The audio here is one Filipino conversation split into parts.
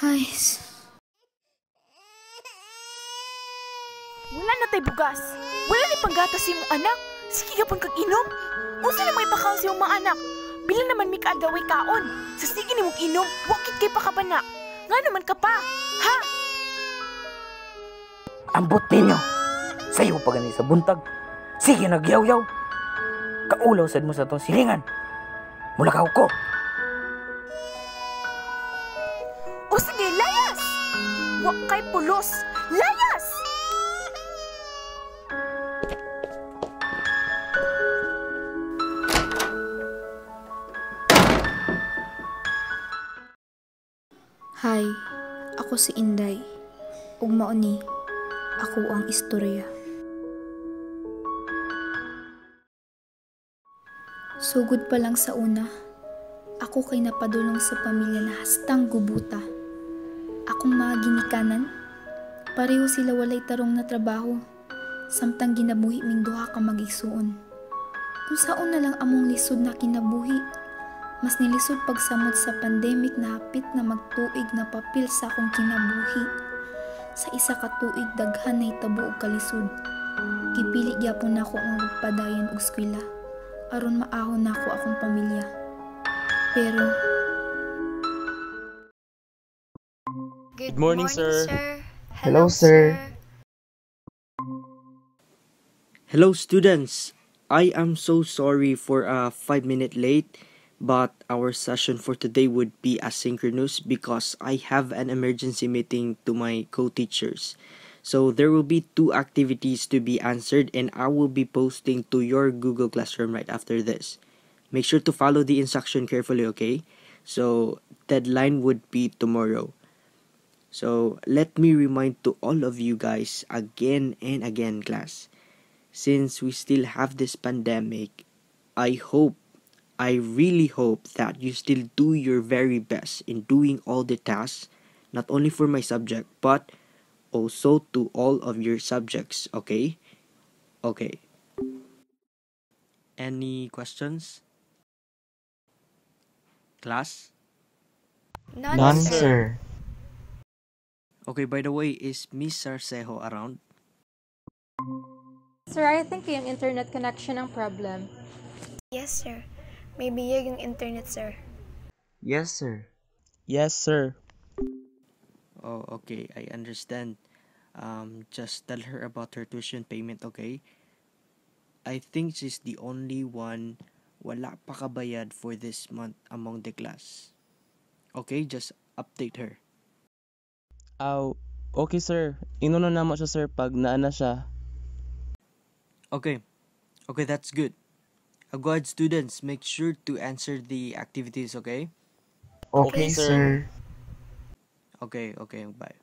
Ay, Wala na tay bugas. Wala ni panggatas si mong anak. Sige ka pang kag-inom. Unsa na may pakaon sa iyong mga anak? Bilang naman may kaadaway kaon. Sa sige ni mong inom, wakit kay pakabana. Nga naman ka pa, ha? Ambot ninyo. Sayo pa gani sa buntag. Sige nagyaw-yaw. Kaulaw sad mo sa tong silingan. Mulakaw ko. O sige, layas! Wak kay pulos. Layas! Hi, ako si Inday. Ug mao ni ako ang istorya. Sugod pa lang sa una, ako kay napadulong sa pamilya na hastang gubuta. Akong mga ginikanan, pareho sila walay tarong na trabaho, samtang ginabuhi ming duha ka mag-igsuon. Kung saon na lang among lisod na kinabuhi, mas nilisod pagsamot sa pandemic na hapit na magtuig na papil sa akong kinabuhi. Sa isa ka tuig daghan na hitabo og kalisod. Gipili gyapon nako ang magpadayon og eskwela aron maahon nako akong pamilya. Pero Good morning, sir. Hello, sir. Hello students! I am so sorry for a 5-minute late, but our session for today would be asynchronous because I have an emergency meeting to my co-teachers. So there will be 2 activities to be answered and I will be posting to your Google Classroom right after this. Make sure to follow the instruction carefully, okay? So deadline would be tomorrow. So let me remind to all of you guys again and again, class. Since we still have this pandemic, I really hope that you still do your very best in doing all the tasks, not only for my subject, but also to all of your subjects, okay? Okay. Any questions? Class? None, sir. Okay, by the way, is Miss Sarcejo around? Sir, I think yung internet connection ang problem. Yes, sir. Maybe yung internet, sir. Yes, sir. Yes, sir. Oh, okay, I understand. Just tell her about her tuition payment, okay? I think she's the only one wala pa kabayad for this month among the class. Okay, just update her. Okay, sir. Inuno na mo siya, sir, pag naana siya. Okay, that's good. Go ahead, students, make sure to answer the activities, okay? Okay, sir. Okay, bye.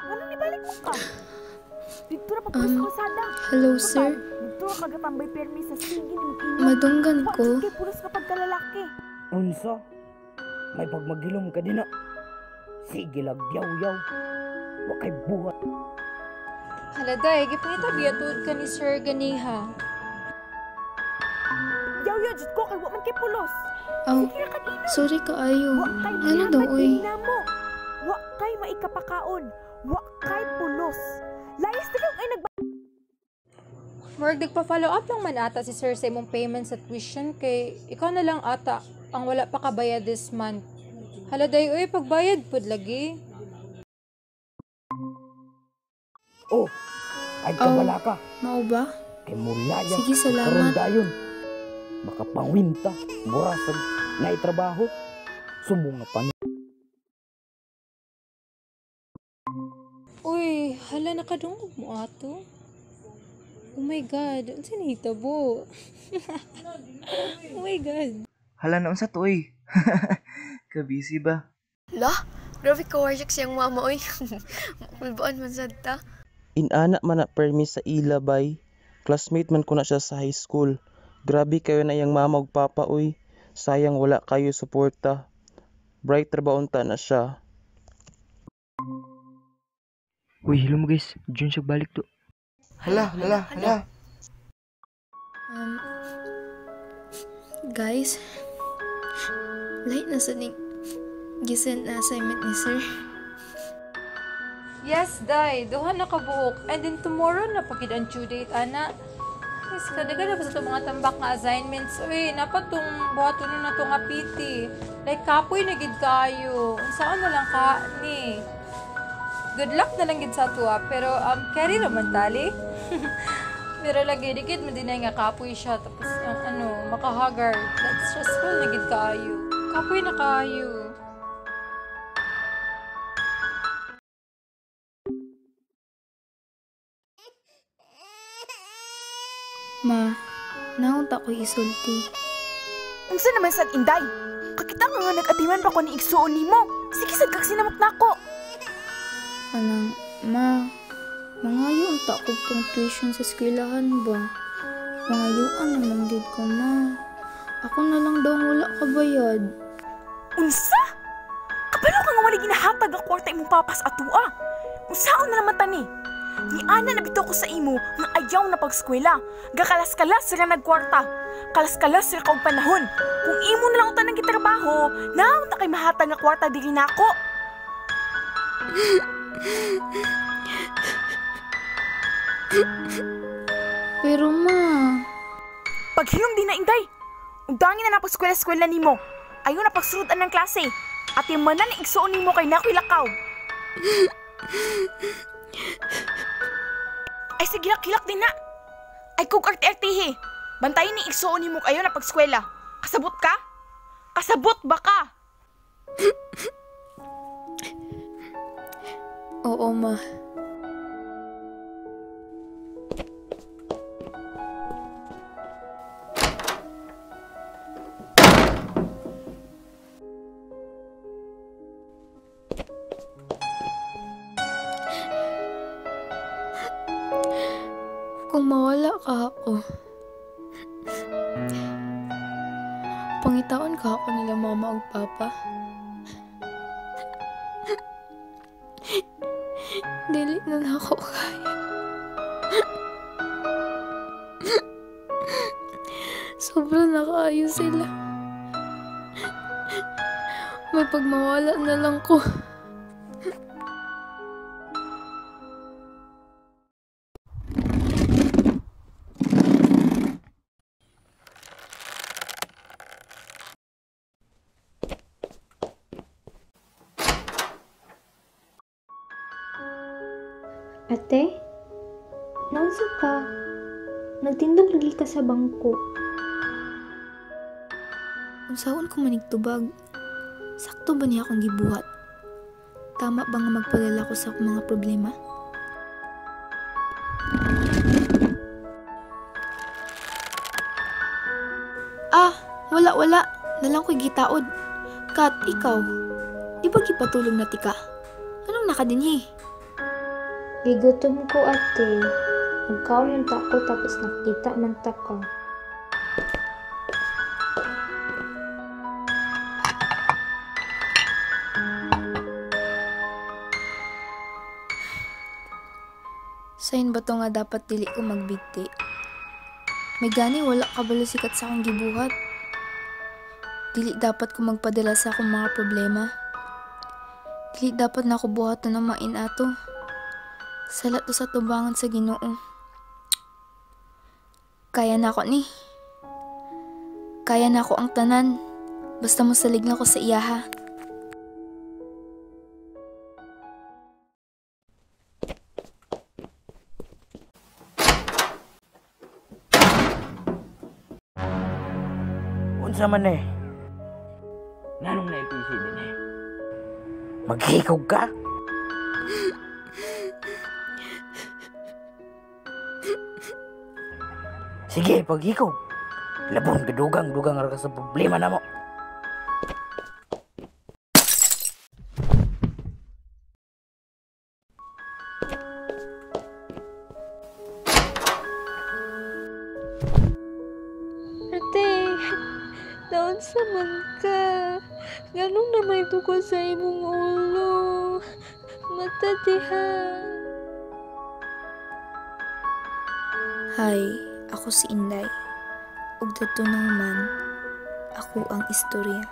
Ano ni balik mo ka? Dito na papulis sa kalsada. hello sir. Dito ka gatambay permi sa sige ni mong inom. Madunggan ko. Wakit kay pulos kapag kalalaki. Unsa? May pagmagilom ka din na. Sige lagyaw-yaw. Wa kay buhat. Haladay, gipangita biyatod ka ni Sir Ganiha. Yaw-yaw, jud ko kay wa man kay pulos. Aw, Sige ra kanina. sorry kaayo. Wa kay Ano daw, mahamad oy? tingnan mo. Wa kay maikapakaon. Wa kay pulos. Layas na kang ay Murag nagpa-follow up lang man ata si Sir sa imong payment sa tuition kay ikaw na lang ata ang wala pa kabayad this month. Haladay, uy, pagbayad pud lagi. Oh, ay kabala ka. Mao ba? Kay mulaya. Sige, salamat. Karon dayon. Baka pangwinta. Burasag na itrabaho. Sumunga pa ni. Uy, hala nakadungog mo ato. Oh my God, unsa ni hitabo? Oh my God. Hala na unsa to, oy. Ka-busy ba? Lah, grabe ka warjak siyang mama, oy. Makulbaan man sad ta. Inana man na permi sa ila bay. Classmate man ko na siya sa high school. Grabe kayo na yung mama ug papa, uy. Sayang wala kayo suporta. Bright trabaon ta na siya. Uy, hello mo guys. Diyan siya balik to. Hala. Guys, Lahat na sa ning gisend na assignment ni sir. Yes, day. Duha na kabuok. And then tomorrow na pagid ang due date, ana. Yes, kadagan na ba sa itong mga tambak nga assignments? Uy, napat tong buhaton na itong apiti. Like, kapoy na gid kayo. Saan na lang ka, ni? Good luck na lang gid sa tuwa. Pero, carry naman tali. Pero lagi, di gid madinay nga kapoy siya. Tapos, makahaggard. That's stressful na gid kayo. Kapoy na kayo. Ma, naunta ko isulti. Unsa naman sad Inday? Kakita nga nag-atiman pa ko ni igsuon nimo. Sige sad kag sinamot nako. Anang, ma, mangayo unta ko tong tuition sa eskwelahan ba? Mangayuan naman did ko, ma. Ako na lang daw wala kabayad. Unsa? Kabalo ka nga wala ginahatag ang kwarta imong papas atua. Unsaon na naman tani? Ni ana nabito ko sa imo nga ayaw na pagskwela. Gakalas-kalas sila nagkwarta. Kalas-kalas sila kaog panahon. Kung imo na lang utan ng gitrabaho, naon ta kay mahatag nga kwarta dili nako. Pero ma, Paghilom din na Inday. Ugdangin na napag-skwela-skwela nimo. Ayaw na pagsurutan ng klase. At yung manan igsuon nimo kay nakoy lakaw. Ay sige hilak din na. Ay kung arte-artehe. Bantayin ni igsuon nimo kayo na pagskwela. Kasabot ka? Kasabot ba ka? oo ma. Kung mawala ka ako, pangitaon ka ako nila mama ug papa. Dili na ako kaya. Sobrang nakaayo sila. May pagmawala na lang ko. Ate, naunsa ka? Nagtindog lagi ka sa bangko. Unsaon ko manigtubag? Sakto ba niya akong gibuhat? Tama ba nga magpadala ko sa akong mga problema? Wala. Nalang ko'y gitaod. Kat, ikaw, di ba gipatulog na tika? Anong nakadinhi? Gigutom ko ate. Nagkaon yung tako tapos nakita man ta ka. Sign ba to nga dapat dili ko magbigti? May gani wala kabalo sikat sa akong gibuhat. Dili dapat ko magpadala sa akong mga problema. Dili dapat na ako buhaton ng main ato. Salat to sa tubangan sa Ginoo. Kaya na ako ni. Kaya na ako ang tanan. Basta mosalig na ko sa iyaha. Unsa man eh? Nanong na-ipisi din eh? Maghikaw ka? Sige, paghikaw. Labon ka dugang ra ka sa problema na mo. Ate, naunsa man ka? Ganong na may tuko sa imong ulo. Mata diha. Hi, ako si Inday. Ug dito man, ako ang istorya.